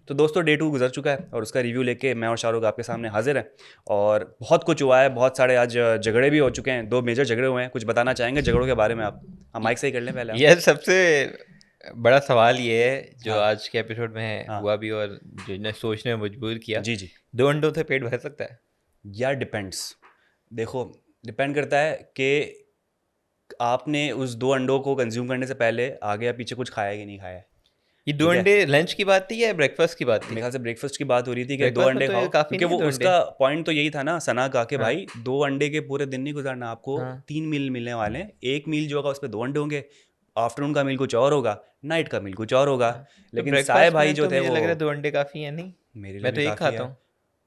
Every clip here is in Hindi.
तो दोस्तों डे 2 गुजर चुका है और उसका रिव्यू लेके मैं और शाहरुख आपके सामने हाजिर हैं। और बहुत कुछ हुआ है, बहुत सारे आज झगड़े भी हो चुके हैं, 2 मेजर झगड़े हुए हैं। कुछ बताना चाहेंगे झगड़ों के बारे में आप? हम माइक से ही कर लें पहले हम। यह सबसे बड़ा सवाल ये है जो हाँ। आज के एपिसोड में हाँ। हुआ भी और जो ने सोचने में मजबूर किया। जी जी। 2 अंडों से पेट भर सकता है? यार डिपेंड्स। देखो, डिपेंड करता है कि आपने उस 2 अंडों को कंज्यूम करने से पहले आगे या पीछे कुछ खाया है कि नहीं खाया है। ये दो ठीक है, अंडे लंच की बात थी या ब्रेकफास्ट की बात थी? मेरे ख्याल से ब्रेकफास्ट की बात हो रही थी कि 2 ब्रेकफास्ट में अंडे तो ये खाओ, काफी क्योंकि नहीं है वो 2 अंडे। उसका पॉइंट तो यही था ना सना का कि हाँ भाई 2 अंडे के पूरे दिन नहीं गुजारना आपको। हाँ 3 मील मिलने वाले हैं, एक मील जो होगा उस पर 2 अंडे होंगे, आफ्टरनून का मील कुछ और होगा, नाइट का मील कुछ और होगा। हाँ। तो लेकिन साय ब्रेकफास्ट भाई में जो तो थे मुझे वो लग रहा है 2 अंडे काफी है नहीं? मेरे लिए मैं भी तो एक काफ़ी खाता है। हूँ।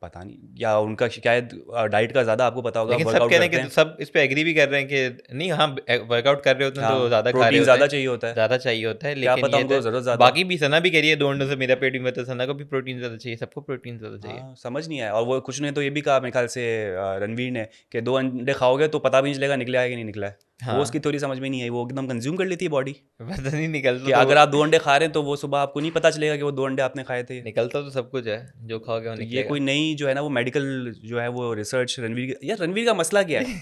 पता नहीं, या उनका शायद डाइट का ज़्यादा आपको पता होगा, लेकिन सब वर्कआउट कह रहे करते हैं कि हैं। सब इस पे एग्री भी कर रहे हैं कि नहीं, हाँ वर्कआउट कर रहे होते हैं हाँ, तो ज़्यादा खा रहे प्रोटीन होते ज़्यादा हैं, चाहिए होता है। ज़्यादा चाहिए होता है। क्या लेकिन पता ये उनको तो ज़रूरत ज़्यादा हो। बाकी भी सना भी कह रही है 2 अंडों से मेरा पेट भी भरता है, सना को भी प्रोटीन ज़्यादा चाहिए, सबको प्रोटीन ज़्यादा चाहिए। हाँ, समझ नहीं आया। और वो कुछ ने तो ये भी कहा मेरे ख्याल से रणवीर ने कि 2 अंडे खाओगे तो पता भी नहीं चलेगा निकला है कि नहीं निकला है। वो उसकी हाँ थोड़ी समझ में नहीं आई, वो एकदम कंज्यूम कर लेती है बॉडी। पता नहीं, निकलता कि तो अगर आप 2 अंडे खा रहे हैं तो वो सुबह आपको नहीं पता चलेगा कि वो 2 अंडे आपने खाए थे। निकलता तो सब कुछ है, जो खाओगे वो तो ये निकलेगा। कोई नई जो है ना वो मेडिकल जो है वो रिसर्च रणवीर यार रणवीर का मसला क्या है?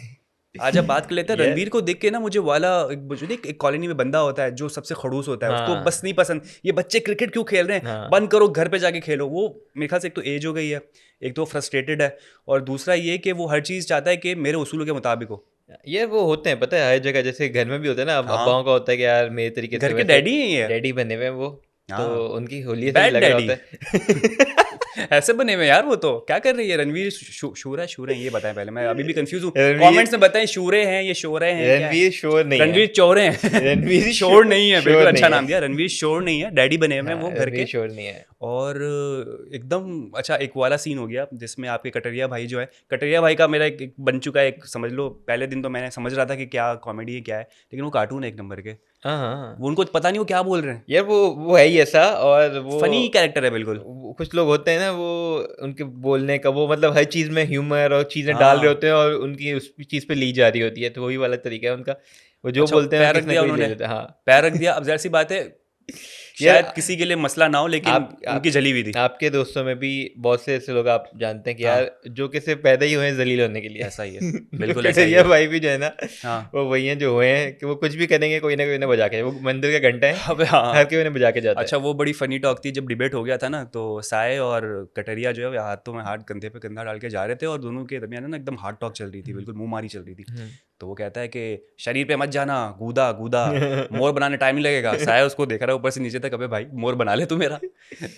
आज आप बात कर लेते हैं। यार रणवीर को देख के ना मुझे वाला एक कॉलोनी में बंदा होता है जो सबसे खड़ूस होता है, उसको बस हाँ नहीं पसंद ये बच्चे क्रिकेट क्यों खेल रहे हैं, हाँ बंद करो घर पे जाके खेलो। वो मेरे ख्याल से एक तो एज हो गई है, एक तो फ्रस्ट्रेटेड है, और दूसरा ये कि वो हर चीज़ चाहता है कि मेरे उसूलों के मुताबिक हो। ये वो होते हैं, पता है हर जगह, जैसे घर में भी होता है ना, अब हाँ, अब्बाओं का होता है कि यार मेरे तरीके से घर के वैसे डैडी ही है। डैडी बने हुए हैं वो, तो हाँ, उनकी होलिये से भी बैड लग रहा डैडी। होता है। ऐसे बने हुए यार। वो तो क्या कर रही है रणवीर? शूर है, शूर है, ये बताएं पहले, मैं अभी भी कंफ्यूज हूँ। रणवीर कमेंट्स में बताएं, शूरे हैं ये शोरे हैं क्या है? रणवीर शोर नहीं है। रणवीर चौरे हैं। रणवीर शोर नहीं है, बिल्कुल शोर अच्छा नहीं है। नाम दिया। रणवीर शोर नहीं है, डैडी बने हुए हैं हाँ वो घर रणवीर के। शोर नहीं है। और एकदम अच्छा एक वाला सीन हो गया जिसमें आपके कटरिया भाई जो है, कटरिया भाई का मेरा एक बन चुका है, एक समझ लो पहले दिन तो मैंने समझ रहा था कि क्या कॉमेडी है क्या है, लेकिन वो कार्टून है एक नंबर के। हाँ हाँ वो उनको पता नहीं वो क्या बोल रहे हैं। यार वो है ही ऐसा। और वो फनी कैरेक्टर है बिल्कुल। कुछ लोग होते हैं ना, वो उनके बोलने का वो मतलब हर चीज़ में ह्यूमर और चीज़ें डाल रहे हाँ, होते हैं और उनकी उस चीज़ पे ली जा रही होती है, तो वही वाला तरीका है उनका। वो जो अच्छा बोलते हैं पैर रख किसी ना दिया कोई ले उन्होंने, लेता है। हाँ पैर रख दिया। अब जाहिर सी बात है यार शायद किसी के लिए मसला ना हो, लेकिन आप उनकी जली हुई थी। आपके दोस्तों में भी बहुत से ऐसे लोग आप जानते हैं कि हाँ, यार जो कि सिर्फ पैदा ही हुए हैं जलील होने के लिए। ऐसा ही है, तो बिल्कुल ऐसा ही कटरिया है। भाई भी जो है ना, हाँ। वो वही हैं जो हुए हैं कि वो कुछ भी करेंगे कोई ना बजा के, वो मंदिर का घंटा है, अब हाँ। हर कोई उन्हें बजा के जाता अच्छा, है। वो बड़ी फनी टॉक थी जब डिबेट हो गया था ना, तो साय और कटरिया जो है वो हाथों में हाथ, कंधे पे कंधा डाल के जा रहे थे, और दोनों के दरमियान ना एकदम हार्ड टॉक चल रही थी, बिल्कुल मुंह मारी चल रही थी। हम्म। तो वो कहता है कि शरीर पे मत जाना, गूदा गूदा, मोर बनाने टाइम नहीं लगेगा। साया उसको देख रहा है ऊपर से नीचे तक, अबे भाई मोर बना ले तू मेरा।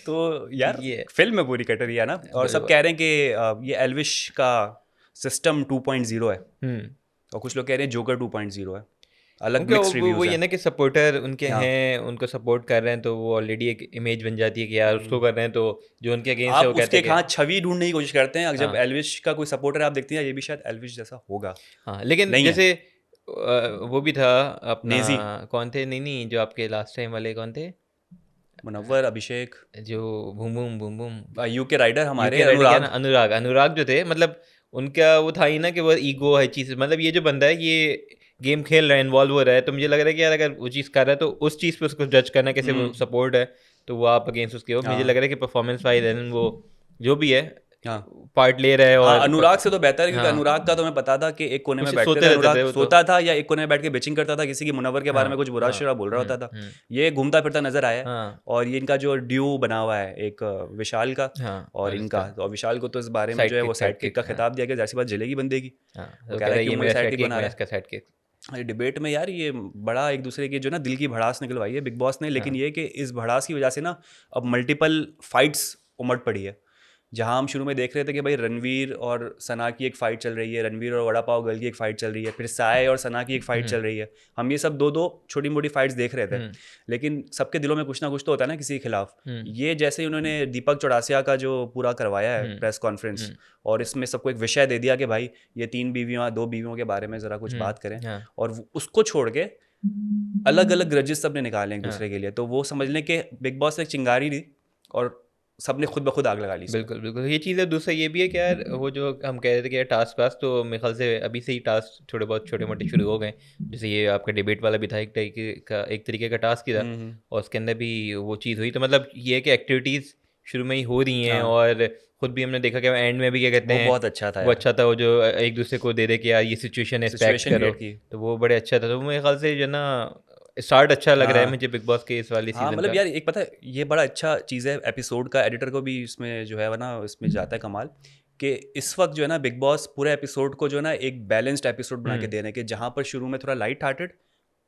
तो यार ये फिल्म है पूरी कटरिया ना, और सब बिल्कुल। कह रहे हैं कि ये एल्विश का सिस्टम 2.0 है, हम्म। और कुछ लोग कह रहे हैं जोकर 2.0 है। अलग उनके मिक्स्ड वो रिव्यूज ये हैं। ना कि सपोर्टर उनके हाँ, हैं, उनको सपोर्ट कर रहे हैं, तो वो ऑलरेडी एक इमेज बन जाती है कि यार उसको कर रहे हैं, तो जो उनके अगेंस्ट है आप वो कहते उसके हैं कहाँ कि छवि ढूंढने की कोशिश करते हैं। जब हाँ एल्विश का कोई सपोर्टर आप देखते हैं, ये भी शायद एल्विश जैसा होगा। हाँ। लेकिन नहीं है। जैसे वो भी था अपना, नेजी, कौन थे, नहीं जो आपके लास्ट टाइम वाले कौन थे, मुनव्वर, अभिषेक, जो boom boom boom boom UK rider हमारे यूके राइडर, क्या ना, अनुराग। अनुराग जो थे, मतलब उनका वो था ही ना कि वो ईगो है चीज़, मतलब ये जो बंदा है ये गेम खेल रहा है, इन्वॉल्व हो रहा है, तो मुझे लग रहा है कि यार अगर वो चीज़ कर रहा है तो उस चीज़ पे उसको जज करना कैसे, वो हम्म। सपोर्ट है तो वो आप अगेंस्ट उसके हो। मुझे लग हाँ। रहा है कि परफॉर्मेंस वाइज वो जो भी है हाँ। पार्ट ले रहा है। हाँ, और अनुराग से तो बेहतर है, क्योंकि हाँ अनुराग का तो मैं पता था कि एक कोने में कुछ बैठते थे, सोते रहते थे अनुराग वो तो। सोता था या एक कोने में बैठ के बिचिंग करता था, किसी की मुनव्वर के बारे हाँ में कुछ बुरा हाँ शुरा बोल रहा होता था। हम्म। ये घूमता फिरता नजर आया है। हाँ और ये इनका जो ड्यू बना हुआ है एक विशाल का हाँ और और इनका, इसका और विशाल को तो इस बारे में जो है वो साइड साइड किक किक। का हाँ खिताब दिया गया, जाहिर सी बात जलेगी बंदे की। हाँ वो तो कह कह रहा रहा है है क्यों ये मुझे मेरा साइड साइड किक किक, बना मैं रहा है। इसका साइड किक। ये डिबेट में यार ये बड़ा एक दूसरे की जो ना दिल की भड़ास निकलवाई है बिग बॉस ने, लेकिन हाँ ये कि इस भड़ास की वजह से ना अब मल्टीपल फाइट्स उमड़ पड़ी है। जहां हम शुरू में देख रहे थे कि भाई रणवीर और सना की एक फाइट चल रही है, रणवीर और वड़ा पाव गर्ल की एक फाइट चल रही है, फिर साय और सना की एक फाइट चल रही है। हम ये सब दो दो छोटी मोटी फाइट्स देख रहे थे, हम्म लेकिन सबके दिलों में कुछ ना कुछ तो होता है ना किसी के खिलाफ। हम्म ये जैसे ही उन्होंने दीपक चौड़ासिया का जो पूरा करवाया है हम्म प्रेस कॉन्फ्रेंस, हम्म और इसमें सबको एक विषय दे दिया कि भाई ये 3 बीवियाँ 2 बीवियों के बारे में ज़रा कुछ बात करें, हाँ और उसको छोड़ के अलग अलग ग्रजेस सबने निकाले एक हाँ दूसरे के लिए, तो वो समझ लें कि बिग बॉस एक चिंगारी दी और सबने खुद ब खुद आग लगा ली इस पे। बिल्कुल बिल्कुल, ये चीज़ है। दूसरा ये भी है कि यार वो जो हम कह रहे थे कि यार टास्क वास्क, तो मेरे ख्याल से अभी से ही टास्क थोड़े बहुत छोटे मोटे शुरू हो गए। जैसे ये आपका डिबेट वाला भी था, एक तरीके का टास्क ही था, हम्म। और उसके अंदर भी वो चीज़ हुई। तो मतलब ये है कि एक्टिविटीज़ शुरू में ही हो रही हैं, हाँ। और खुद भी हमने देखा कि एंड में भी क्या कहते वो हैं, बहुत अच्छा था वो यार, अच्छा था, वो जो एक दूसरे को दे दे कि यार ये सिचुएशन एक्सपेक्ट सिचुएशन करो, क्रिएट की। तो वो बड़े अच्छा था। तो मेरे ख्याल से जो है ना स्टार्ट अच्छा लग रहा है हाँ मुझे बिग बॉस के इस वाली हाँ, सीजन मतलब का। यार एक पता है ये बड़ा अच्छा चीज़ है एपिसोड का, एडिटर को भी इसमें जो है वो ना इसमें जाता है कमाल, कि इस वक्त जो है ना बिग बॉस पूरे एपिसोड को जो है ना एक बैलेंस्ड एपिसोड बना के दे रहे हैं, कि जहाँ पर शुरू में थोड़ा लाइट हार्टेड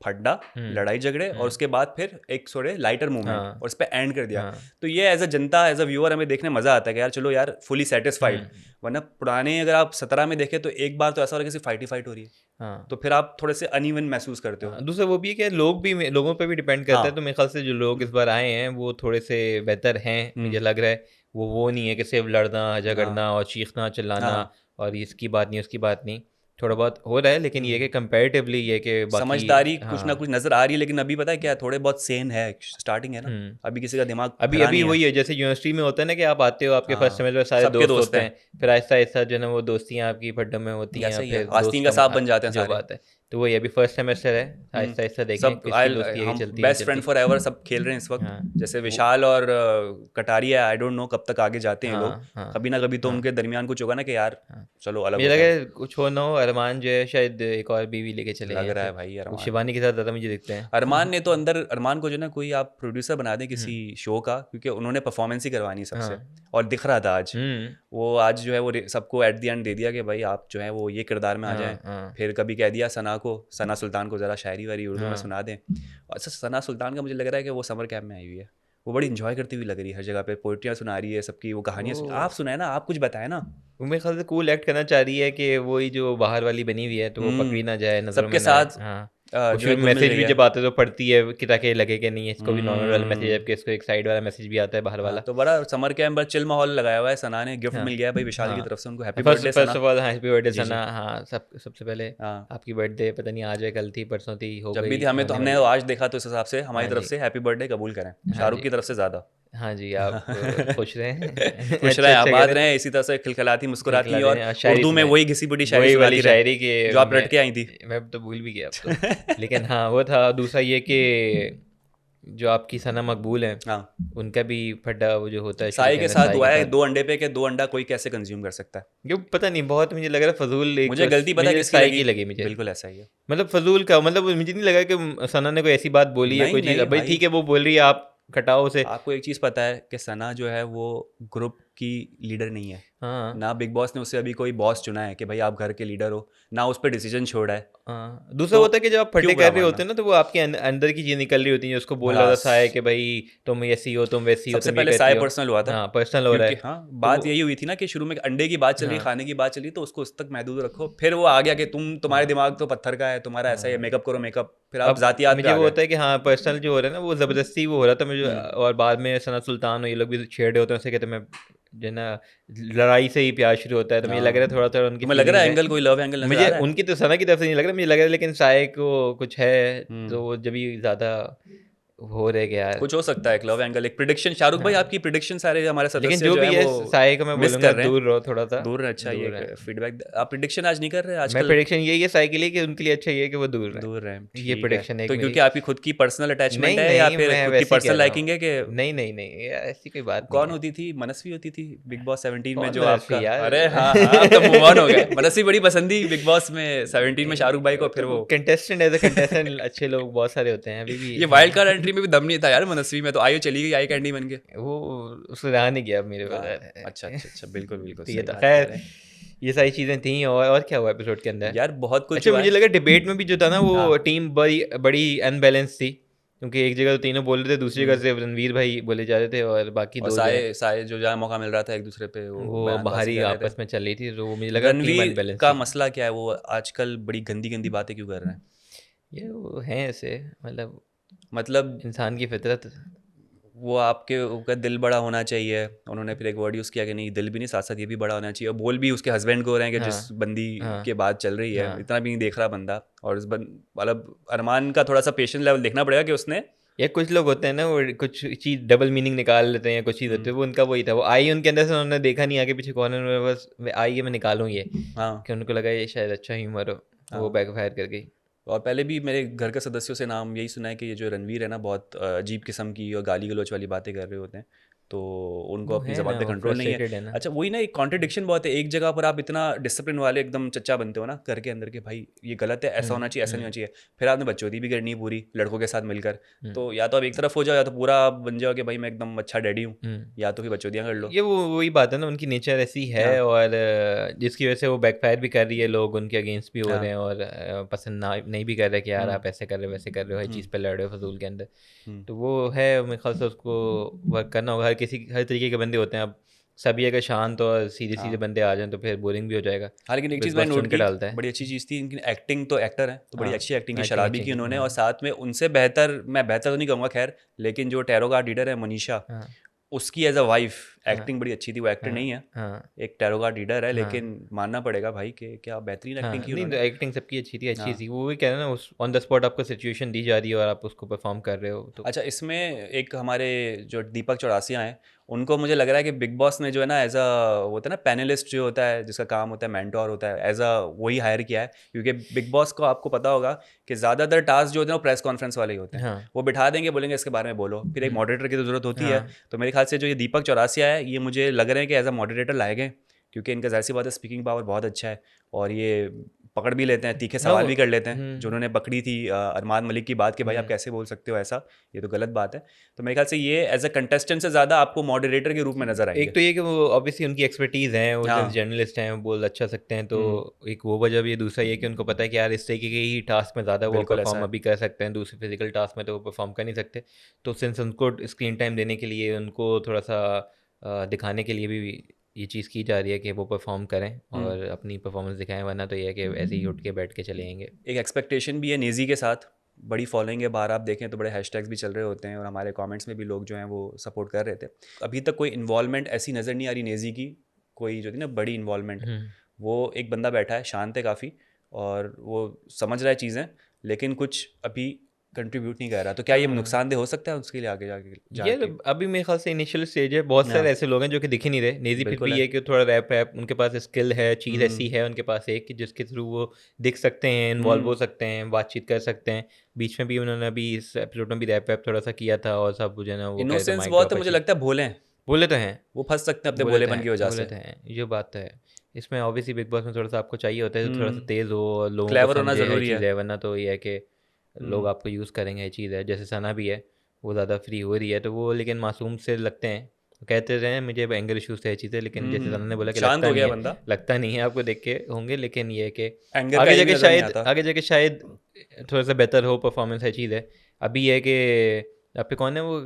फड्डा हम्म लड़ाई झगड़े, और हम्म उसके बाद फिर एक थोड़े लाइटर मूवमेंट, हाँ और इस पर एंड कर दिया। हाँ तो ये as a Janata, as a viewer हमें देखने मज़ा आता है कि यार चलो यार फुली सेटिस्फाइड। हम्म वरना पुराने अगर आप 17 में देखें तो एक बार तो ऐसा हो रहा है कि सिर्फ फाइट ही फाइट हो रही है, हाँ तो फिर आप थोड़े से अनइवन महसूस करते हो। हाँ। दूसरा वो भी है कि लोगों पे भी डिपेंड करता है, तो हाँ। मेरे ख्याल से जो लोग इस बार आए हैं वो थोड़े से बेहतर हैं मुझे लग रहा है। वो नहीं है कि सिर्फ लड़ना हाँ झगड़ना और चीखना चिल्लाना, हाँ। और इसकी बात नहीं उसकी बात नहीं, थोड़ा बहुत हो रहा है, लेकिन ये कि कंपैरेटिवली ये कि बाकी समझदारी कुछ ना हाँ कुछ नजर आ रही है, लेकिन अभी पता है क्या, थोड़े बहुत सेन है, स्टार्टिंग है ना, हम्म अभी किसी का दिमाग अभी खरा अभी नहीं है। वही है जैसे यूनिवर्सिटी में होता है ना कि आप आते हो, आपके फर्स्ट हाँ, सेमेस्टर में सारे सबके दोस्त दोस्त होते हैं, हैं, फिर आहिस्ता आहिस्ता जो है ना वो दोस्तियाँ आपकी फड्डों में होती हैं, ऐसा ही है, फिर आस्तीन दोस्त का कम सांप बन जाते हैं जो सारे। बात है। तो वही अभी फर्स्ट सेमेस्टर है, आहिस्ता आहिस्ता देखें सब किसकी दोस्ती आगे हम चलती है नहीं बेस्ट फ्रेंड चलती। फॉर एवर सब खेल रहे हैं इस वक्त, हाँ जैसे वो विशाल और कटारिया, आई डोंट नो कब तक आगे जाते हैं लोग, हाँ हाँ कभी ना कभी तो हाँ उनके दरमियान कुछ होगा ना कि यार हाँ चलो अलग मुझे होते लगा हैं। है कुछ हो ना हो, अरमान जो है शायद एक और बीवी लेके चले लग यहाँ रहा से, है भाई वो अरमान, शिवानी के साथ ज़्यादा मुझे दिखते अरमान हैं। ने तो अंदर, अरमान को जो ना कोई आप प्रोड्यूसर बना दें किसी शो का, क्योंकि उन्होंने परफॉर्मेंस ही करवानी सबसे, हाँ और दिख रहा था आज हम्म वो, आज जो है वो सबको एट द एंड दे दिया कि भाई आप जो है वो ये किरदार में आ जाएं। हाँ हाँ फिर कभी कह दिया सना को, सना सुल्तान को ज़रा शायरी वारी उर्दू में हाँ सुना दें। अच्छा सना सुल्तान का मुझे लग रहा है कि वो समर कैंप में आई हुई है, वो बड़ी इंजॉय करती हुई लग रही है, हर जगह पे पोइट्रियाँ सुना रही है सबकी, वो कहानियाँ वो आप सुनाए ना, आप कुछ बताएं ना। वो मेरे ख्याल से कूल एक्ट करना चाह रही है कि वही जो बाहर वाली बनी हुई है तो वो पकड़ी ना जाए, नजरों में सबके ना आए। साथ हाँ वो जो है शुरू में घुल मिल मैसेज रही भी है। जब आते तो पढ़ती है कि ताकि लगे कि नहीं इसको भी नॉर्मल वाला मैसेज है, जबकि इसको एक साइड वाला मैसेज भी आता है बाहर हाँ वाला। तो बड़ा समर कैंप पर चिल माहौल लगाया हुआ है, सना ने गिफ्ट हाँ मिल गया है भाई विशाल की हाँ तरफ से उनको, happy first birthday first Sana. Of all happy birthday जी जी। सना। हाँ सबसे पहले हाँ आपकी बर्थडे पता नहीं आज है कल थी परसों थी, हो जब भी गई थी, हमें तो होने हमने वाली। तो आज देखा, तो इस हिसाब से हमारी हाँ तरफ जी से हैप्पी बर्थडे कबूल करें, हाँ शाहरुख जी की तरफ से ज़्यादा। हाँ जी आप खुश रहें। खुश अच्छे रहें, अच्छे आबाद करें, रहें, इसी तरह से खिलखिलाती मुस्कुराती खिलखिलाते और रहें और शायरी उर्दू में सुनाएं, वही घिसी पिटी शायरी वही वाली सुनाती रहें शायरी के जो आप रट के आई थी। मैं तो भूल भी गया अब तो। लेकिन हाँ वो था। दूसरा ये कि जो आपकी सना मकबूल हैं हाँ उनका भी फड्डा वो जो होता है शुरू साई के के अंदर साथ साई हुआ के है, साथ, 2 अंडे पे, के 2 अंडा कोई कैसे कंज्यूम कर सकता है। क्यों पता नहीं बहुत मुझे लग रहा है फजूल एक मुझे गलती पता है मुझे किसकी साई लगी, की लगी मुझे, बिल्कुल ऐसा ही है। मतलब फजूल का मतलब मुझे नहीं लगा कि सना ने कोई ऐसी बात बोली है नहीं कोई चीज़, नहीं भाई भाई, ठीक है वो बोल रही है आप कटाओ उसे। आपको एक चीज़ पता है कि सना जो है वो ग्रुप की लीडर नहीं है, हाँ ना बिग बॉस ने उसे अभी कोई बॉस चुना है कि भाई आप घर के लीडर हो, ना उस पर डिसीजन छोड़ा है। हाँ दूसरा तो होता है कि जब आप फड्डे क्यों बुरा कर रहे होते हैं ना तो वो आपके अंदर की चीज़ निकल रही होती है, उसको बोल रहा था भड़ास। साय कि भाई तुम ऐसी हो तुम वैसी हो सबसे तुम ये पहले करती साय हो। पर्सनल हुआ था, हाँ पर्सनल हो रहा क्योंकि है हाँ तो बात यही हुई थी ना कि शुरू में अंडे की बात चल रही, हाँ खाने की बात चल रही, तो उसको उस तक महदूद रखो, फिर वो आ गया कि तुम्हारे हाँ दिमाग तो पत्थर का है, तुम्हारा ऐसा ही है, हाँ मेकअप करो मेकअप, फिर आप अब जातियात पे मुझे आ वो गए। होता है कि हाँ पर्सनल जो हो रहा है ना वो ज़बरदस्ती वो हो रहा था मुझे, हम्म, और बाद में सना सुल्तान और ये लोग भी छेड़े होते हैं उसे कहते हैं, मैं जो है ना लड़ाई से ही प्यार शुरू होता है, तो मुझे लग रहा है हाँ थोड़ा थोड़ा उनकी तुम्हें लग रहा फीलिंग्स है हैं। एंगल, कोई लव एंगल नजर आ मुझे रहा है। उनकी तो सना की तरफ से नहीं लग रहा, मुझे लग रहा है लेकिन साय को कुछ है, हम्म, तो वो जब भी ज़्यादा हो रहे कि यार। कुछ हो सकता है, एक लव एंगल, एक प्रिडिक्शन। शाहरुख भाई हाँ आपकी प्रिडिक्शन सारे हमारे लेकिन सदस्य जो जो है भी है वो साय को मैं मिस बोलूँगा कर रहे हैं। दूर रहो थोड़ा सा, दूर है, अच्छा ये दूर है। फीडबैक आप प्रिडिक्शन आज नहीं कर रहे मैं आजकल। प्रेडिक्शन यही है साय के लिए कि उनके लिए अच्छा ये है कि वो दूर रहे, दूर रहे, ये ठीक है। प्रेडिक्शन है एक तो मेरी। क्योंकि आपकी खुद की पर्सनल अटैचमेंट नहीं है या नहीं फिर मैं खुद की वैसे ही कह पर्सनल रहा लाइकिंग है कि हूँ, नहीं नहीं नहीं यार ऐसी कोई बात नहीं कौन है। होती थी, मनस्वी होती थी बिग बॉस 17 में कौन जो आपका, मनस्वी यार। अरे हाँ हाँ अब तो मूव ऑन हो गए, मनस्वी बड़ी पसंद थी बिग बॉस में 17 में शाहरुख भाई को, फिर वो कंटेस्टेंट एज अ कंटेस्टेंट अच्छे लोग बहुत सारे होते हैं अभी भी ये वाइल्ड कार्ड एंट्री में भी दम नहीं था यार मनस्वी में, तो आयो चली गई आई कैंडी बन के। वो उसको रहा नहीं गया मेरे हाँ, बगैर। अच्छा अच्छा अच्छा, बिल्कुल बिल्कुल तो सही ये था बात कह रहे खैर, हैं। ये सारी चीज़ें थी, और क्या हुआ एपिसोड के अंदर। यार बहुत कुछ अच्छा हुआ मुझे है। लगा डिबेट में भी जो था ना वो हाँ टीम बड़ी बड़ी अनबैलेंस थी, क्योंकि एक जगह तो तीनों बोल रहे थे, दूसरी जगह से रणवीर भाई बोले जा रहे थे, और बाकी और दो जो है साए साए जो जहाँ मौका मिल रहा था एक दूसरे पे वो वो बयानबाजी बाहरी कर रहे थे। आपस में चल रही थी, तो वो मुझे लगा टीम रणवीर अनबैलेंस का थी। मसला क्या है, वो आजकल बड़ी गंदी गंदी बातें क्यों कर रहे हैं? ये वो हैं ऐसे, मतलब मतलब इंसान की फितरत। वो आपके का दिल बड़ा होना चाहिए, उन्होंने फिर एक वर्ड यूज़ किया कि नहीं दिल भी नहीं, साथ साथ ये भी बड़ा होना चाहिए, और बोल भी उसके हस्बैंड को हो रहे हैं कि जिस हाँ बंदी हाँ के बात चल रही है हाँ इतना भी नहीं देख रहा बंदा, और उस मतलब अरमान का थोड़ा सा पेशेंस लेवल देखना पड़ेगा कि उसने या कुछ लोग होते हैं ना वो कुछ चीज़ डबल मीनिंग निकाल लेते हैं, या कुछ चीज़ होती है, वो उनका वही था, वो आई उनके अंदर से, उन्होंने देखा नहीं आगे पीछे कौन है, उन्होंने बस आई है मैं निकालूँ ये, हाँ कि उनको लगा ये शायद अच्छा ह्यूमर हो, वो हाँ। बैकफायर कर गई। और पहले भी मेरे घर के सदस्यों से नाम यही सुना है कि ये जो रणवीर है ना बहुत अजीब किस्म की और गाली गलौच वाली बातें कर रहे होते हैं, तो उनको वो अपनी है ज़बान ना, पे वो कंट्रोल नहीं है। फ्रस्ट्रेटेड है ना। अच्छा वही ना, एक कॉन्ट्रडिक्शन बहुत है, एक जगह पर आप इतना डिसिप्लिन वाले एकदम चच्चा बनते हो ना घर के अंदर के, भाई ये गलत है, ऐसा होना चाहिए, ऐसा नहीं होना चाहिए, फिर आपने बच्चोदी भी करनी है पूरी लड़कों के साथ मिलकर, तो या तो आप एक तरफ हो जाओ, या तो पूरा आप बन जाओ कि भाई मैं एकदम अच्छा डैडी हूँ, या तो फिर बच्चोदियाँ कर लो। ये वो वही बात है ना, उनकी नेचर ऐसी है, हाँ और जिसकी वजह से वो बैकफायर भी कर रही है, लोग उनके अगेंस्ट भी हो रहे हाँ हैं, और पसंद ना नहीं भी कर रहे कि यार आप ऐसे कर रहे हो, वैसे कर रहे हो, हर चीज़ हम्म पे लड़ रहे हो फजूल के अंदर। हम्म। तो वो है, मेरे ख्याल से उसको वर्क करना होगा। हर तरीके के बंदे होते हैं। अब सभी अगर शांत और सीधे सीधे हाँ बंदे आ जाएं तो फिर बोरिंग भी हो जाएगा। हाँ, लेकिन एक बिग चीज़ मैंने बॉस नोट चुन के की, डालता है। बड़ी अच्छी चीज़ थी इनकी एक्टिंग, तो एक्टर हैं तो बड़ी हाँ, अच्छी एक्टिंग की, एक्टिंग शराबी अच्छी की की, उन्होंने, हाँ और साथ में उनसे बेहतर, मैं बेहतर तो नहीं कहूँगा खैर, लेकिन जो टैरो गार्ड लीडर है मनीषा, हाँ उसकी एज अ वाइफ हाँ एक्टिंग बड़ी अच्छी थी। वो एक्टर हाँ नहीं है, हाँ एक टैरो गार्ड लीडर है, हाँ लेकिन मानना पड़ेगा भाई कि क्या बेहतरीन एक्टिंग हाँ। की नहीं, तो उन्होंने। एक्टिंग सबकी अच्छी थी, अच्छी हाँ थी। वो भी कह रहे हैं ना, उस ऑन द स्पॉट आपको सिचुएशन दी जा रही है और आप उसको परफॉर्म कर रहे हो तो। अच्छा, इसमें एक हमारे जो दीपक चौरासिया हैं, उनको मुझे लग रहा है कि बिग बॉस ने जो है ना एज अ, वो होता है ना पैनलिस्ट जो होता है, जिसका काम होता है मेंटोर होता है, एज अ वही हायर किया है, क्योंकि बिग बॉस को आपको पता होगा कि ज़्यादातर टास्क जो होते हैं वो प्रेस कॉन्फ्रेंस वाले ही होते हैं। हाँ। वो बिठा देंगे, बोलेंगे इसके बारे में बोलो, फिर एक मॉडरेटर की तो ज़रूरत होती है। हाँ तो मेरे ख्याल से जो ये दीपक चौरासिया है, ये मुझे लग रहे हैं कि एज अ मॉडरेटर लाए गए, क्योंकि इनका ज़ाहिर सी बात है स्पीकिंग पावर बहुत अच्छा है, और ये पकड़ भी लेते हैं, तीखे हाँ सवाल भी कर लेते हैं। जो हम्म उन्होंने पकड़ी थी अरमान मलिक की बात कि भाई आप कैसे बोल सकते हो ऐसा, ये तो गलत बात है। तो मेरे ख्याल से ये एज अ कंटेस्टेंट से ज़्यादा आपको मॉडरेटर के रूप में नजर एक आएंगे। तो ये कि वो ऑब्वियसली उनकी एक्सपर्टीज़ है, वो जैसे हाँ। जर्नलिस्ट हैं, वो बोल अच्छा सकते हैं, तो हम्म। एक वो वजह भी है। दूसरा ये कि उनको पता है कि यार इस तरीके के ही टास्क में ज़्यादा वो बिल्कुल ऐसा परफॉर्म है। अभी कर सकते हैं, दूसरे फिजिकल टास्क में तो वो परफॉर्म कर नहीं सकते। तो सिंस उनको स्क्रीन टाइम देने के लिए, उनको थोड़ा सा दिखाने के लिए भी ये चीज़ की जा रही है कि वो परफॉर्म करें हम्म। और अपनी परफॉर्मेंस दिखाएं, वरना तो ये है कि ऐसे ही उठ के बैठ के चले जाएंगे। एक एक्सपेक्टेशन भी है नेजी के साथ, बड़ी फॉलोइंग है बाहर, आप देखें तो बड़े हैशटैग्स भी चल रहे होते हैं, और हमारे कमेंट्स में भी लोग जो हैं वो सपोर्ट कर रहे थे। अभी तक कोई इन्वॉल्वमेंट ऐसी नज़र नहीं आ रही नेजी की, कोई जो थी ना बड़ी इन्वॉल्वमेंट। हम्म। वो एक बंदा बैठा है, शांत है काफ़ी, और वो समझ रहा है चीज़ें, लेकिन कुछ अभी कंट्रीब्यूट नहीं कर रहा। तो क्या ये हाँ, नुकसानदेह हो सकता है उसके लिए आगे जाके ये जाके? अभी मेरे ख्याल से इनिशियल स्टेज है। बहुत सारे हाँ ऐसे लोग हैं जो कि दिख ही नहीं रहे। नेजी फिर बिल्कुल भी है। ये कि थोड़ा रैप वैप उनके पास स्किल है, चीज़ ऐसी हम्म है उनके पास एक कि जिसके थ्रू वो दिख सकते हैं, इन्वॉल्व हो हम्म। सकते हैं, बातचीत कर सकते हैं। बीच में भी उन्होंने अभी इस एपिसोड में भी रैप वैप थोड़ा सा किया था, और सब जो है ना वो कह रहे थे इनोसेंस माइक बहुत ड्रॉप है, हर मुझे चीज़। लगता है भोले हैं, बोले तो हैं, वो फंस सकते हैं अपने बोले तो भोलेपन हैं, की वजह बोले से। तो हैं, ये बात तो है। इसमें ऑब्वियसली बिग बॉस में थोड़ा सा आपको चाहिए होता है, थोड़ा सा हम्म। तेज़ हो और लोगों को क्लेवर होना समझे, हर ज़रूरी है। चीज़ है, वरना तो ये है कि लोग हम्म आपको यूज़ करेंगे, ये चीज़ है। जैसे सना भी है, वो ज़्यादा फ्री हो रही है तो वो, लेकिन मासूम से लगते हैं। कहते रहे हैं मुझे एंगर इश्यूज है चीज़ें, लेकिन जैसे सना ने बोला कि शांत लगता हो नहीं गया है, बंदा। लगता नहीं है आपको देख के होंगे, लेकिन ये है कि एंगर का ये भी नज़र नहीं आता। आगे जाके शायद थोड़ा सा बेहतर हो परफॉर्मेंस, है चीज़ है। अभी ये है कि आपके कौन है वो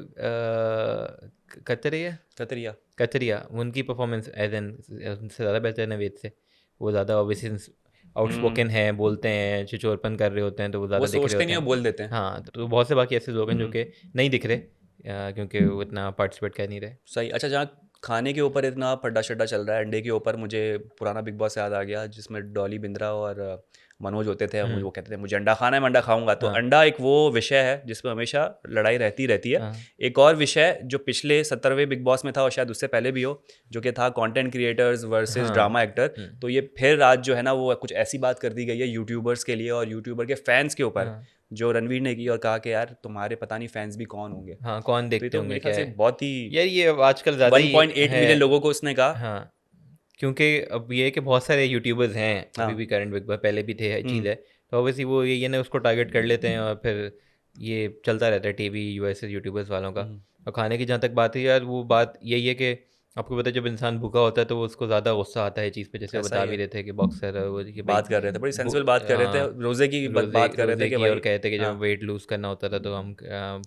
कतरी है, कतरिया। कतरिया, उनकी परफॉर्मेंस एज एन उनसे ज़्यादा बेहतर है नवेद से। वो ज़्यादा ऑब्वियसली हम्म। आउटस्पोकन है, बोलते हैं, छिछोरपन कर रहे होते हैं, तो वो वो ज़्यादा दिख रहे सोचते होते नहीं, वो हैं। बोल देते हैं। हाँ, तो बहुत से बाकी ऐसे लोग हैं जो कि नहीं दिख रहे, क्योंकि वो इतना पार्टिसिपेट कर नहीं रहे। सही। अच्छा, जहाँ खाने के ऊपर इतना फड्डा शड्डा चल रहा है, अंडे के ऊपर मुझे पुराना बिग बॉस याद आ गया, जिसमें डॉली बिंद्रा और मनोज होते थे। मुझे हुँ, वो कहते थे मुझे अंडा खाना है, मैं अंडा खाऊंगा। तो हाँ, अंडा एक वो विषय है जिसमें हमेशा लड़ाई रहती रहती है। हाँ, एक और विषय जो पिछले 17वें बिग बॉस में था, और शायद उससे पहले भी हो, जो कि था कंटेंट क्रिएटर्स वर्सेस हाँ, ड्रामा एक्टर। हुँ, तो ये फिर आज जो है ना वो कुछ ऐसी बात कर दी गई है यूट्यूबर्स के लिए और यूट्यूबर के फैंस के ऊपर, हाँ, जो रणवीर ने की, और कहा कि यार तुम्हारे पता नहीं फैंस भी कौन होंगे। हाँ, कौन तो ये देखते तो होंगे, मेरे ख्याल क्या से है? बहुत ही यार ये अब आजकल ज़्यादा ही 1.8 है। मिलियन लोगों को उसने कहा। हाँ, क्योंकि अब ये है कि बहुत सारे यूट्यूबर्स हैं, अभी हाँ। भी करंट बिग बॉस, पहले भी थे, है चीज़ हुँ, है। तो ऑब्वियसली वो ये ना उसको टारगेट कर लेते हैं, और फिर ये चलता रहता है टीवी यूएस यूट्यूबर्स वालों का। हुँ। और खाने की जहाँ तक बात है यार, वो बात यही है कि आपको पता है जब इंसान भूखा होता है तो उसको ज़्यादा गुस्सा आता है चीज़ पे। जैसे वो ऐसा बता ही भी है। रहे थे कि बॉक्सर वो कि भाई बात कर रहे थे, बड़ी भू सेंसिबल बात कर रहे थे, हाँ, रोज़े की ब रोज़े बात कर रहे थे रोज़े कि की, और भाई। कहते कि जब हाँ। वेट लूज़ करना होता था तो हम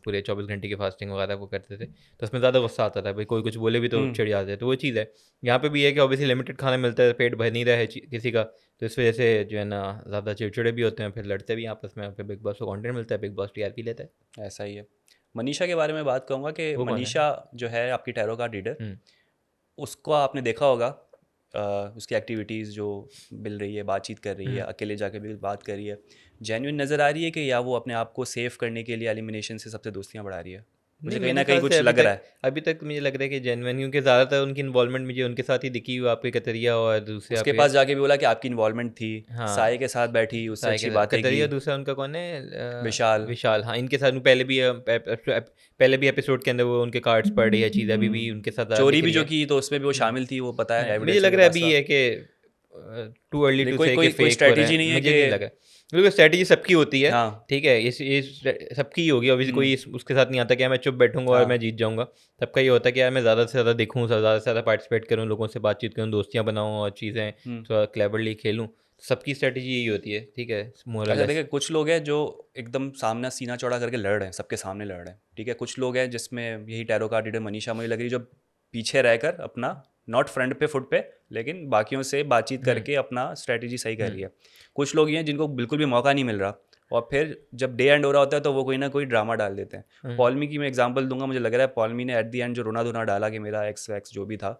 पूरे 24 घंटे की फास्टिंग वगैरह वो करते थे, तो उसमें ज़्यादा गुस्सा आता था। भाई कोई कुछ बोले भी तो हुँ। चिढ़ जाते हैं, तो वो चीज़ है। यहाँ पे भी है कि ऑब्वियसली लिमिटेड खाना मिलता है, पेट भर नहीं रहा है किसी का, तो इस वजह से जो है ना ज़्यादा चिड़चिड़े भी होते हैं, फिर लड़ते भी हैं आपस में, फिर बिग बॉस को कंटेंट मिलता है, बिग बॉस टीआरपी लेता है। ऐसा ही है। मनीषा के बारे में बात कहूँगा कि वो कौन है? मनीषा जो है आपकी टैरो कार्ड रीडर, हुँ, उसको आपने देखा होगा, उसकी एक्टिविटीज़ जो मिल रही है, बातचीत कर रही है, हुँ। अकेले जाके भी बात कर रही है, जेन्युइन नज़र आ रही है कि या वो अपने आप को सेव करने के लिए एलिमिनेशन से सबसे दोस्तियाँ बढ़ा रही है? मुझे नहीं, कहीं मेरे ना कहीं ख्याल कुछ से अभी लग रहा तक है। अभी तक मुझे लग रहा है कि जेन्युइन, क्योंकि ज़्यादातर उनकी इन्वॉल्वमेंट मुझे उनके साथ ही दिखी हुई, आपके कतरिया और दूसरे उसके आपके। पास जाके भी बोला कि आपकी इन्वॉल्वमेंट थी, हाँ, साई के साथ बैठी, उससे साय अच्छी के साथ बातें की। कतरिया, दूसरा उनका कौन है? विशाल। विशाल। हाँ, इनके साथ पहले भी पहले भी एपिसोड के अंदर वो उनके कार्ड्स पढ़ रही है, चीज़ अभी भी उनके साथ चोरी दिख भी रही जो है। की तो उसमें भी वो शामिल थी, वो पता है, मुझे एविडेंस लग उनके रहा है पास अभी था। ये कि टू अर्ली नहीं, टू कोई से कि कोई कोई फेक हो रहा स्ट्रेटेजी है, नहीं है मुझे कि। नहीं लगा, क्योंकि स्ट्रेटजी सबकी होती है। हाँ। ठीक है, ये सबकी ही होगी ऑब्वियसली, कोई उसके साथ नहीं आता कि यार मैं चुप बैठूंगा और हाँ। मैं जीत जाऊंगा। सबका ये होता है कि यार मैं ज़्यादा से ज़्यादा दिखूँ, ज़्यादा से ज़्यादा पार्टिसिपेट करूँ, लोगों से बातचीत करूँ, दोस्तियाँ बनाऊँ और चीज़ें हम्म। थोड़ा क्लेवरली खेलूँ। सबकी स्ट्रेटजी यही होती है, ठीक है, मोर और अच्छा लेस। देखिए, कुछ लोग हैं जो एकदम सामने सीना चौड़ा करके लड़ रहे हैं, सबके सामने लड़ रहे हैं, ठीक है। कुछ लोग हैं जिसमें यही टैरो कार्ड रीडर मनीषा मुझे लग रही है, जो पीछे रहकर अपना, नॉट फ्रंट पे फुट पे, लेकिन बाकियों से बातचीत करके अपना स्ट्रेटजी सही कर रही है। कुछ लोग ये हैं जिनको बिल्कुल भी मौका नहीं मिल रहा, और फिर जब डे एंड हो रहा होता है तो वो कोई ना कोई ड्रामा डाल देते हैं। पॉलमी की मैं एग्जांपल दूंगा, मुझे लग रहा है पॉलमी ने एट दी एंड जो रोना धोना डाला कि मेरा एक्स एक्स जो भी था,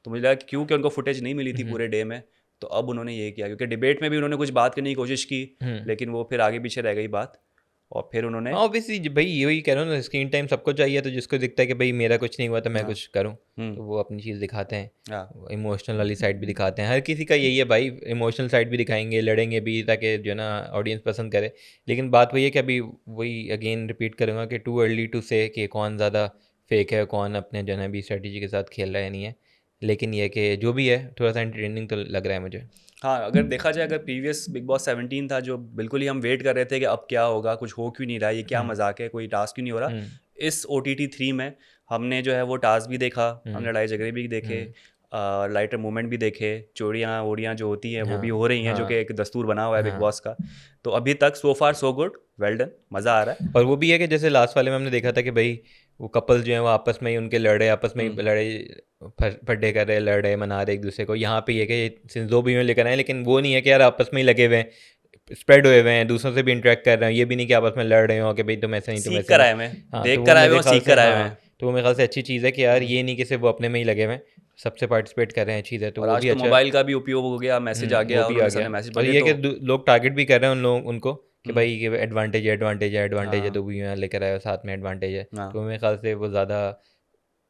तो मुझे लगा कि क्योंकि उनको फुटेज नहीं मिली थी पूरे डे में, तो अब उन्होंने ये किया, क्योंकि डिबेट में भी उन्होंने कुछ बात करने की कोशिश की, लेकिन वो फिर आगे पीछे रह गई बात, और फिर उन्होंने। हाँ, ऑब्वियसली भाई यही कह रहा हूँ ना, स्क्रीन टाइम सबको चाहिए, तो जिसको दिखता है कि भाई मेरा कुछ नहीं हुआ तो मैं हाँ। कुछ करूँ, हम्म। तो वो अपनी चीज़ दिखाते हैं। हाँ। इमोशनल वाली साइड भी दिखाते हैं, हर किसी का यही है भाई, इमोशनल साइड भी दिखाएंगे, लड़ेंगे भी, ताकि जो है ना ऑडियंस पसंद करे। लेकिन बात वही है कि अभी वही अगेन रिपीट करूँगा कि टू अर्ली टू से कि कौन ज़्यादा फेक है, कौन अपने जो है ना भी स्ट्रेटजी के साथ खेल रहा है नहीं है। लेकिन ये कि जो भी है थोड़ा सा एंटरटेनिंग तो लग रहा है मुझे। हाँ, अगर देखा जाए, अगर प्रीवियस बिग बॉस 17 था, जो बिल्कुल ही हम वेट कर रहे थे कि अब क्या होगा, कुछ हो क्यों नहीं रहा, ये क्या मजाक है, कोई टास्क क्यों नहीं हो रहा। इस OTT 3 में हमने जो है वो टास्क भी देखा, हमने लड़ाई झगड़े भी देखे, लाइटर मूवमेंट भी देखे, चोरियाँ वोरियाँ जो होती हैं वो भी हो रही हैं, जो कि एक दस्तूर बना हुआ है बिग बॉस का। तो अभी तक सो फार सो गुड, वेल डन, मज़ा आ रहा है। और वो भी है कि जैसे लास्ट वाले में हमने देखा था कि भाई वो कपल जो है वो आपस में ही उनके लड़े, आपस में ही लड़े, फड्डे कर रहे, लड़ रहे, मना रहे एक दूसरे को। यहाँ पे ये कि सिंस 2 भी लेकर आए, लेकिन वो नहीं है कि यार आपस में ही लगे हुए हैं, स्प्रेड हुए हुए हैं, दूसरों से भी इंटरेक्ट कर रहे हैं। ये भी नहीं कि आपस में लड़ रहे हो कि भाई तुम ऐसे नहीं, तुम सीख ऐसे कर नहीं। आए हुए हैं, हाँ, देख तो कर वो आए हुए मेरे हैं, ख्याल सीख से, कर आए हुए हाँ, हैं। तो वो मेरे ख्याल से अच्छी चीज़ है कि यार ये नहीं कि सिर्फ वो अपने में ही लगे हुए हैं, सबसे पार्टिसिपेट कर रहे हैं, चीज़ है, तो और वो आज भी तो अच्छा। मोबाइल का भी उपयोग हो गया, मैसेज आ वो गया, भी आ उन्होंने गया। सबने मैसेज और पढ़े, ये तो कि लोग टारगेट भी कर रहे हैं उन लोग उनको कि भाई ये एडवांटेज है, एडवांटेज है, एडवांटेज है, हाँ। तो भी यहाँ लेकर आए हो, साथ में एडवांटेज है। हाँ। तो मेरे ख्याल से वो ज़्यादा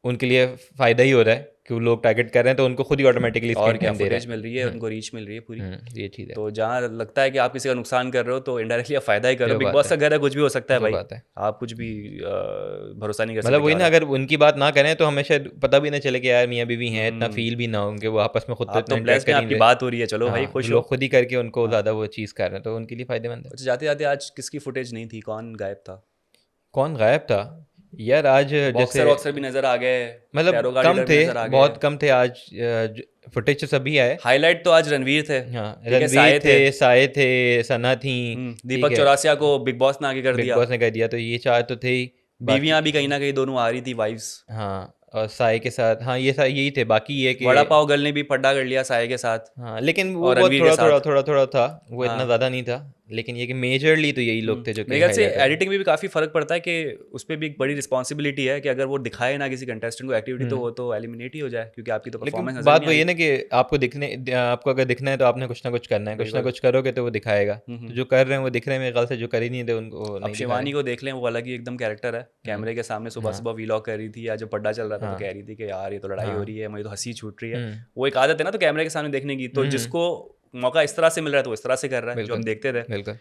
उनके लिए फ़ायदा ही हो रहा है कि वो लोग टारगेट कर रहे हैं, तो उनको खुद ही ऑटोमेटिकली और स्क्रीन क्या, टाइम दे रहा फुटेज मिल रही है है। उनको, रीच मिल रही है पूरी। ये चीज़ है। तो जहाँ लगता है कि आप किसी का नुकसान कर रहे हो, तो इनडायरेक्टली आप फायदा ही करो। जो बिग बात बॉस है, का घर है, कुछ भी हो सकता है जो भाई, बात है। आप कुछ भी भरोसा नहीं कर मतलब सकते वही क्या हो ना, रहा है। अगर उनकी बात ना करें तो हमें शायद पता भी ना चले कि यार मियाँ बीवी हैं, इतना फील भी ना हो, उनके वो आपस में खुद तो आप इतना तो इंटरेक्ट ब्लेस्ड हैं, कर ही आपकी नहीं बात हो रही है, चलो रहे। भाई हाँ, तो खुश हो। लोग खुद ही करके उनको हाँ। ज़्यादा वो चीज़ कर रहे हैं, तो उनके लिए फ़ायदेमंद है। अच्छा, जाते जाते आज किसकी फुटेज नहीं थी, कौन गायब था? कौन गायब था यार आज? जैसे बॉक्सर वॉक्सर भी नज़र आ गए, मतलब टैरो कार्ड कम रीडर भी थे, नज़र आ गए। बहुत कम थे आज। फुटेज तो सभी आए। हाईलाइट तो आज रणवीर थे, हाँ, ठीक है, रणवीर साये थे, थे। साये थे, सना थी। ठीक दीपक है, चौरासिया को बिग बॉस ने आगे कर बिग दिया। बॉस ने कर दिया, तो ये चार तो थे ही। बाकी बीवियाँ भी कहीं ना कहीं दोनों आ रही थी, वाइफ्स। हाँ, और साये के साथ, हाँ ये यही थे। बाकी ये कि वड़ा पाव गर्ल ने भी पड्डा कर लिया साये के साथ, हाँ, लेकिन वो और बहुत रणवीर के थोड़ा थोड़ा साथ। थोड़ा थोड़ा था, वो इतना हाँ। ज़्यादा नहीं था। लेकिन ये कि मेजरली तो यही लोग थे जो मेरे कि ख्याल से हाईलाइट हो गए। एडिटिंग में भी काफ़ी फ़र्क पड़ता है, कि उस पर भी एक बड़ी रिस्पॉन्सिबिलिटी है कि अगर वो दिखाए ना किसी कंटेस्टेंट को एक्टिविटी, तो वो तो एलिमिनेट ही हो जाए, क्योंकि आपकी तो लेकिन परफॉर्मेंस नजर बात नहीं आ वही रही। है ना कि आपको अगर दिखना है तो आपने कुछ ना कुछ करना है, कुछ ना बिल्कुल। कुछ करोगे तो वो दिखाएगा। तो जो कर रहे हैं वो दिख रहे हैं, मेरे ख्याल से जो कर ही नहीं थे उनको वो अब नहीं दिखा रहे। शिवानी को देख लें, वो अलग ही एकदम कैरेक्टर है, कैमरे के सामने सुबह सुबह वीलॉग कर रही थी, या जब पड्डा चल रहा था तो कह रही थी कि यार ये तो लड़ाई हो रही है, मुझे तो हंसी छूट रही है। वो एक आदत है ना, तो कैमरे के सामने देखने की, तो जिसको मौका इस तरह से मिल रहा है तो वो इस तरह से कर रहा है, जो हम देखते थे। बिल्कुल।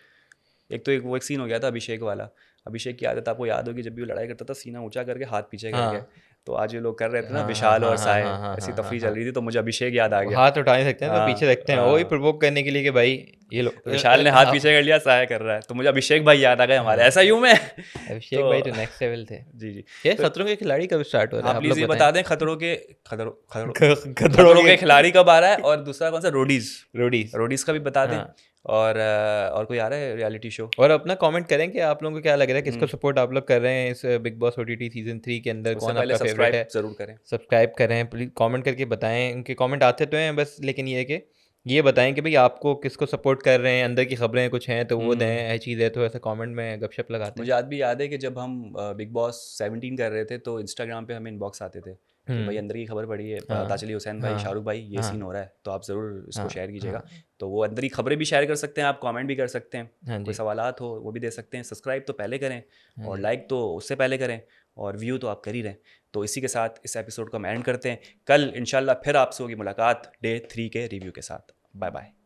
एक तो वो एक सीन हो गया था अभिषेक वाला। अभिषेक की आदत आपको याद होगी, जब भी वो लड़ाई करता था सीना ऊंचा करके हाथ पीछे करके। तो आज ये लोग कर रहे थे ना, हाँ, विशाल हाँ, और हाँ, साय, हाँ, हाँ, ऐसी हाँ, तफरी हाँ, चल रही थी, तो मुझे अभिषेक याद आ वो गया। हाथ उठा नहीं सकते हैं तो हाँ, पीछे रखते हैं, वही प्रोवोक करने के लिए कि भाई ये लो। विशाल ने हाथ पीछे कर लिया, साय कर रहा है, तो मुझे अभिषेक भाई याद आ गए हमारे, ऐसा यूं मैं। अभिषेक भाई तो नेक्स्ट लेवल थे। जी जी। ये खतरों के खिलाड़ी कब स्टार्ट हो रहा हाँ है, आप प्लीज लोग ये बताएं। बता दें, खतरों के खतरों खतरों खतरों खतरों के खिलाड़ी कब आ रहा है, और दूसरा कौन सा, रोडीज। रोडीज। रोडीज का भी बता दें। हाँ। और कोई आ रहा है रियलिटी शो? और अपना कमेंट करें कि आप लोगों को क्या लग रहा है, किसको सपोर्ट आप लोग कर रहे हैं इस बिग बॉस OTT सीजन 3 के अंदर, उससे कौन पहले आपका फेवरेट सब्सक्राइब है? जरूर करें। सब्सक्राइब करें प्लीज, कमेंट करके बताएं। उनके कमेंट आते तो हैं बस, लेकिन ये है कि ये बताएं कि भाई आपको किसको सपोर्ट कर रहे हैं, अंदर की खबरें कुछ हैं तो वो दें, ऐसी चीज़ है तो ऐसा कमेंट में गपशप लगाते हैं। मुझे आज भी याद है कि जब हम बिग बॉस 17 कर रहे थे, तो इंस्टाग्राम पे हमें इनबॉक्स आते थे कि भाई अंदर की खबर पड़ी है, पता चली हुसैन भाई, हाँ, शाहरुख भाई ये हाँ, सीन हो रहा है, तो आप ज़रूर इसको हाँ, शेयर कीजिएगा। हाँ, तो वो अंदर की खबरें भी शेयर कर सकते हैं, आप कमेंट भी कर सकते हैं, हाँ कोई जी, सवालात हो वो भी दे सकते हैं। सब्सक्राइब तो पहले करें हाँ और जी। लाइक तो उससे पहले करें, और व्यू तो आप कर ही रहे हैं। तो इसी के साथ इस एपिसोड को हम एंड करते हैं। कल इंशाल्लाह फिर आपसे होगी मुलाकात डे 3 के रिव्यू के साथ। Bye bye.